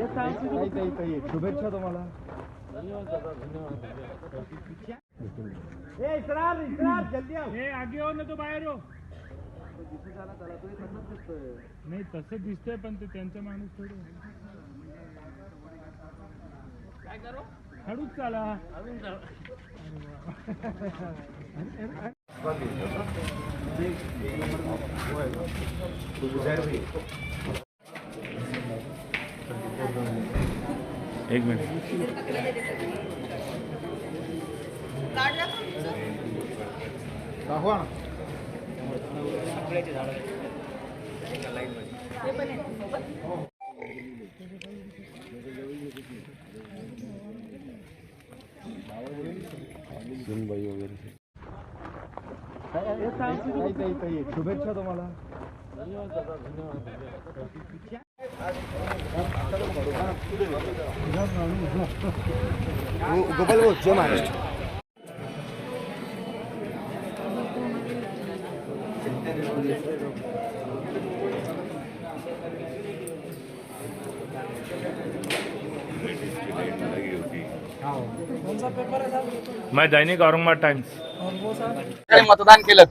शुभेच्छा तुम्हाला। जल्दी आगे हो ना, तो बाहेर हो। नाही तसं दिसतंय पण ते त्यांचा माणूस थोडं काय करू, हळूच चाला। एक मिनिट दाखवा ना। शुभेच्छा तुम्हाला। गोपाल भाऊ जय महाराष्ट्र। मैं दैनिक औरंगाबाद टाइम्स मतदान केलं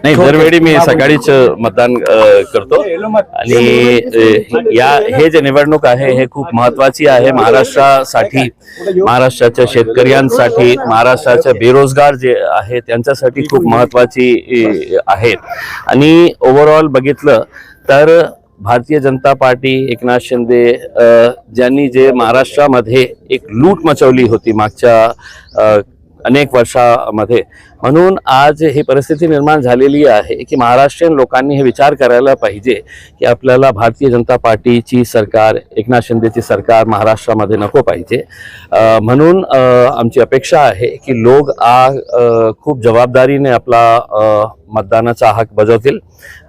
नाही, दरवेळी मी सकाळीच मतदान करतो आणि हे जे निवडणूक आहे हे खूप महत्वाची आहे महाराष्ट्रासाठी, महाराष्ट्राच्या शेतकऱ्यांसाठी, महाराष्ट्राच्या बेरोजगार जे आहे त्यांच्यासाठी खूप महत्वाची आहे। आणि ओव्हरऑल बघितलं तर भारतीय जनता पार्टी, एकनाथ शिंदे ज्यांनी जे महाराष्ट्रामध्ये एक लूट मचवली होती मागच्या अनेक वर्षामध्ये, म्हणून आज ही परिस्थिती निर्माण झालेली आहे की महाराष्ट्रीयन लोकांनी हे विचार करायला पाहिजे की आपल्याला भारतीय जनता पार्टीची सरकार, एकनाथ शिंदेची सरकार महाराष्ट्रामध्ये नको पाहिजे। म्हणून आमची अपेक्षा आहे की लोक खूप जबाबदारीने आपला मतदानाचा हक बजावतील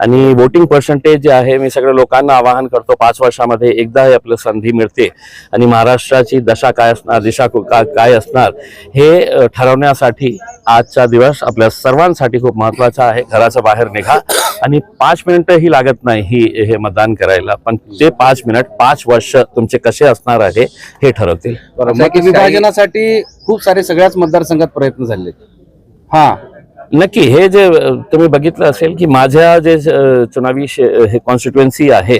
आणि वोटिंग पर्सेंटेज जे आहे, मी सगळ्या लोकांना आवाहन करतो 5 वर्षामध्ये एकदा हे आपलं संधी मिळते आणि महाराष्ट्राची दशा काय असणार, दिशा काय असणार हे ठरवण्यासाठी आजचा दिवस आपल्या सर्वांसाठी खूप महत्त्वाचा आहे। घराच्या बाहेर निघा आणि 5 मिनिटंही लागत नाही हे मतदान करायला, पण ते 5 मिनिट 5 वर्ष तुमचे कसे असणार आहे हे ठरवतील। विभाजनासाठी खूप सारे सगळ्याच मतदारसंघात प्रयत्न झाले। हा नक्की, हे जे तुम्ही बघितलं असेल की माझ्या जे चुनावी हे कॉन्स्टिट्युएन्सी आहे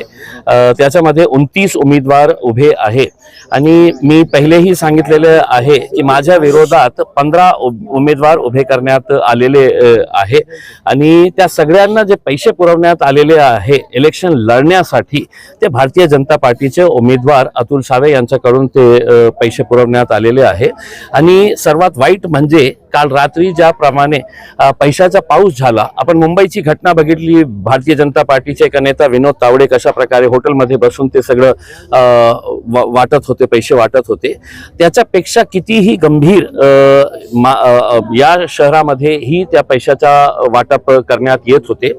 त्याच्यामध्ये 29 उमेदवार उभे आहे आणि मी पहिलेही सांगितलेले आहे की माझ्या विरोधात 15 उमेदवार उभे करण्यात आलेले आहे आणि त्या सगळ्यांना जे पैसे पुरवण्यात आलेले आहे इलेक्शन लढण्यासाठी, ते भारतीय जनता पार्टीचे उमेदवार अतुल सावे यांच्याकडून ते पैसे पुरवण्यात आलेले आहे। आणि सर्वात वाईट म्हणजे काल रात्री ज्याप्रमाणे पैशाचा पाऊस झाला, आपण मुंबईची घटना बघितली, भारतीय जनता पार्टीचे एक नेता विनोद तावडे कशा प्रकारे हॉटेलमध्ये बसून ते सगळं वाटत होते, पैसे वाटत होते, त्याच्यापेक्षा कितीही गंभीर या शहरामध्ये ही त्या पैशाचा वाटप करण्यात येत होते।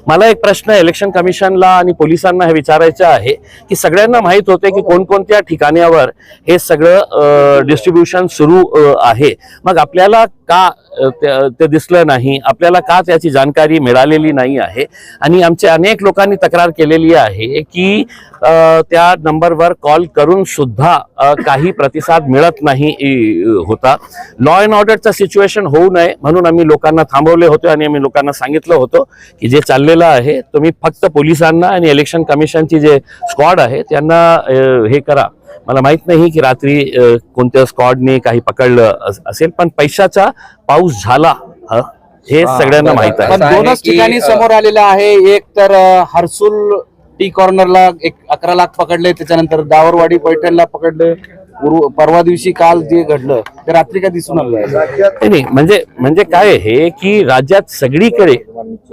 मला एक प्रश्न इलेक्शन कमिशनला आणि पोलिसांना हे विचारायचं आहे की सगळ्यांना माहित होते की कोणकोणत्या ठिकाणावर हे सगळं डिस्ट्रीब्युशन सुरू आहे, मग आपल्याला का ते दिसलं नाही, आपल्याला का त्याची जाणकारी मिळालेली नाही आहे। आणि आमचे अनेक लोकांनी तक्रार केलेली आहे की त्या नंबरवर कॉल करून सुद्धा काही प्रतिसाद मिळत नाही होता। लॉ अँड ऑर्डरचा सिच्युएशन होऊ नये म्हणून आम्ही लोकांना थांबवले होते आणि आम्ही लोकांना सांगितलं होतं की जे चाललेलं आहे तुम्ही फक्त पोलिसांना आणि इलेक्शन कमिशनची जे स्क्वॉड आहे त्यांना हे करा। मला माहित नाही की रात्री कोणत्या स्क्वॉडने काही पकडलं असेल, पण पैशाचा पाऊस झाला हे सगळ्यांना माहित आहे। पण 2च ठिकाणी समोर आलेलं आहे, एक तर हर्सुल टी कॉर्नरला 11 लाख पकडले, त्याच्यानंतर दावरवाडी पैठणला पकडले, परवा दिवशी काल जे घडलं ते रात्री का दिसून आलं नाही। म्हणजे काय आहे की राज्यात सगळीकडे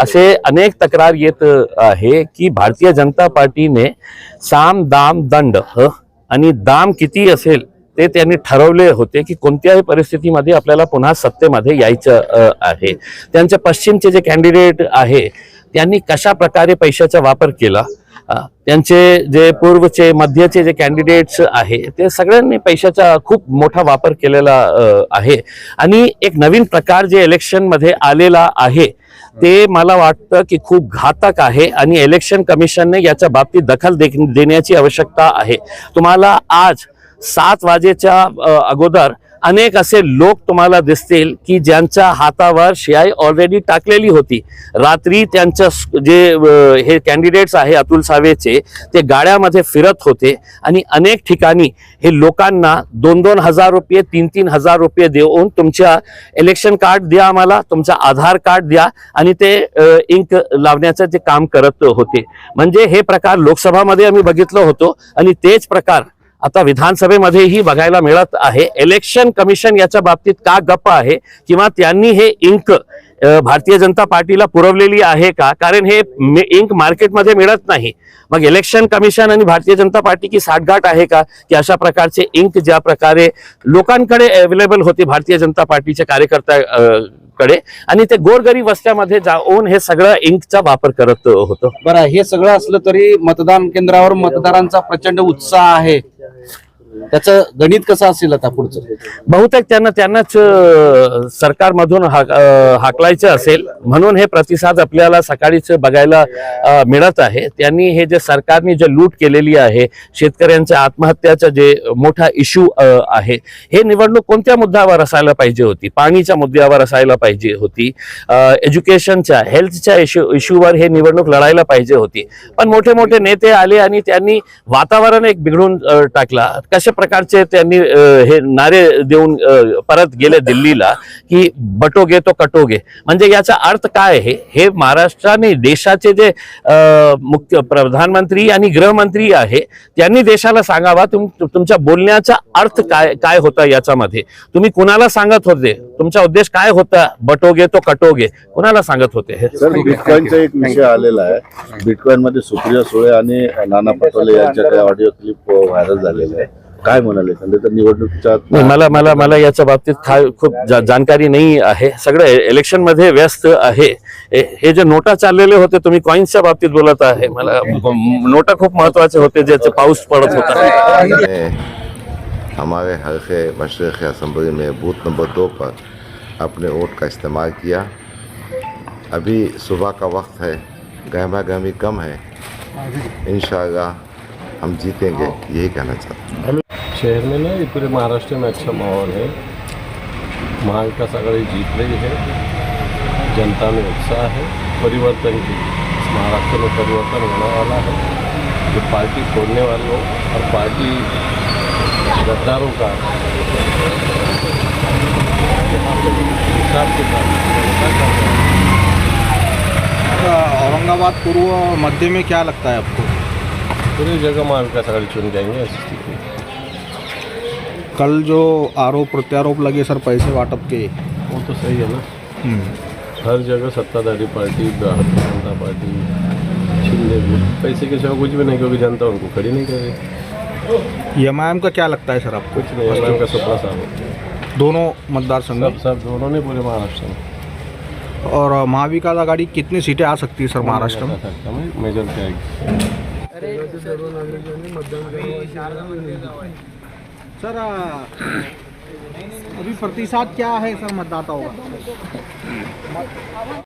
असे अनेक तक्रार येत आहे की भारतीय जनता पार्टीने साम दाम दंड आणि दाम किती असेल ते त्यांनी ठरवले होते की कोणत्याही परिस्थितीमध्ये आपल्याला पुन्हा सत्तेमध्ये यायचं आहे। त्यांचे पश्चिमचे जे कॅन्डिडेट आहे त्यांनी कशा प्रकारे पैशाचा वापर केला, त्यांचे जे पूर्वचे मध्यचे जे कॅन्डिडेट्स आहे ते सगळ्यांनी पैशाचा खूप मोठा वापर केलेला आहे। आणि एक नवीन प्रकार जे इलेक्शन मध्ये आलेला आहे ते मला वाटतं की खूप घातक आहे आणि इलेक्शन कमिशनने याच्या बाबतीत दखल देण्याची आवश्यकता आहे. तुम्हाला आज 7 वाजेच्या अगोदर अनेक असे लोक तुम्हाला दिसतील की ज्यांच्या हातावर शिआय ऑलरेडी टाकलेली होती. रात्री त्यांच्या जे हे कॅन्डिडेट्स आहे अतुल सावेचे, ते गाड्यामध्ये फिरत होते आणि अनेक ठिकाणी हे लोकांना 2-2 हजार रुपये 3-3 हजार रुपये देऊन तुमच्या इलेक्शन कार्ड द्या, आम्हाला तुमचा आधार कार्ड द्या, आणि ते इंक लावण्याचं ते काम करत होते. म्हणजे हे प्रकार लोकसभामध्ये आम्ही बघितलं होतो आणि तेच प्रकार आता विधानसभेमध्येही बघायला मिळत आहे. इलेक्शन कमिशन याच्या बाबतीत का गप्प आहे, किंवा त्यांनी हे इंक भारतीय जनता पार्टीला पुरवलेली आहे का? कारण हे इंक मार्केटमध्ये मिळत नाही. मग इलेक्शन कमिशन आणि भारतीय जनता पार्टी की साठगाठ आहे का की अशा प्रकारचे इंक ज्या प्रकारे लोकांकडे अवेलेबल होते भारतीय जनता पार्टीच्या कार्यकर्त्याकडे, आणि ते गोरगरीब वस्त्यामध्ये जाऊन हे सगळं इंकचा वापर करत होतं. बरं, हे सगळं असलं तरी मतदान केंद्रावर मतदारांचा प्रचंड उत्साह आहे. त्याचं गणित कसं असेल आता पुढचं? बहुतेक त्यांनाच सरकारमधून हाकलायचं असेल, म्हणून हे प्रतिसाद आपल्याला सकाळीच बघायला मिळत आहे. त्यांनी हे जे सरकारने जे लूट केलेली आहे, शेतकऱ्यांच्या आत्महत्याचा जे मोठा इश्यू आहे, हे निवडणूक कोणत्या मुद्द्यावर असायला पाहिजे होती? पाणीच्या मुद्द्यावर असायला पाहिजे होती, एज्युकेशनच्या हेल्थच्या इश्यूवर हे निवडणूक लढायला पाहिजे होती. पण मोठे मोठे नेते आले आणि त्यांनी वातावरण एक बिघडून टाकला. कशा प्रकारचे त्यांनी हे नारे देऊन परत गेले दिल्लीला की बटोगे तो कटोगे. म्हणजे याचा अर्थ काय आहे? हे महाराष्ट्राने देशाचे जे मुख्य प्रधानमंत्री आणि गृहमंत्री आहे, त्यांनी देशाला सांगावा तुमच्या बोलण्याचा अर्थ काय होता याच्यामध्ये. तुम्ही कुणाला सांगत होते? तुमचा उद्देश काय होता? बटोगे तो कटोगे कुणाला सांगत होते? सर, बिटकॉइनचा एक विषय आलेला आहे. बिटकॉइन मध्ये सुप्रिया सुळे आणि नाना पटोले यांच्या काही ऑडिओ क्लिप व्हायरल झालेले आहे. काय म्हणाले तर निवडणुकीच्या? मला याच्या बाबतीत खूप जानकारी नाही आहे. सगळं इलेक्शन मध्ये व्यस्त आहे. हे जे नोटा चाललेले होते, तुम्ही कॉइन्सच्या बाबतीत बोलत आहे, मला नोटा खूप महत्वाचे होते ज्याचे पाऊस पडत होता. हमारे हल्के मशरक़ी असम्बली में बूथ नंबर 2 पर अपने वोट का इस्तेमाल किया. अभी सुबह का वक्त है, गहमा गहमी कम है, इंशाअल्लाह हम जीतेंगे, यही कहना चाहते हैं. शहर में ना पूरे महाराष्ट्र में अच्छा माहौल है. महाविकास आघाड़ी जीत रही है, जनता में उत्साह है, परिवर्तन की. महाराष्ट्र में परिवर्तन होने वाला है. जो पार्टी छोड़ने वालों और पार्टी गद्दारों का हिसाब के साथ औरंगाबाद पूर्व मध्य में क्या लगता है आपको? पूरी जगह महाविकास आघाड़ी चुन जाएंगे ऐसी स्थिति. कल जो आरोप प्रत्यारोप लगे सर पैसे वाटप के, वो तो सही है ना. हर जगह सत्ताधारी पार्टी, भारतीय जनता पार्टी, शिंदे भी पैसे के सिवा कुछ भी नहीं, क्योंकि जनता उनको खड़ी नहीं कर रही. एमआईएम का क्या लगता है सर आपको? कुछ नहीं, एमआईएम का सपना साफ. दोनों मतदार संघ सब दोनों ने पूरे महाराष्ट्र में. और महाविकास आघाड़ी कितनी सीटें आ सकती है सर महाराष्ट्र में? मेजर आएगी. सर अभी प्रतिशत क्या है सर मतदाताओं का?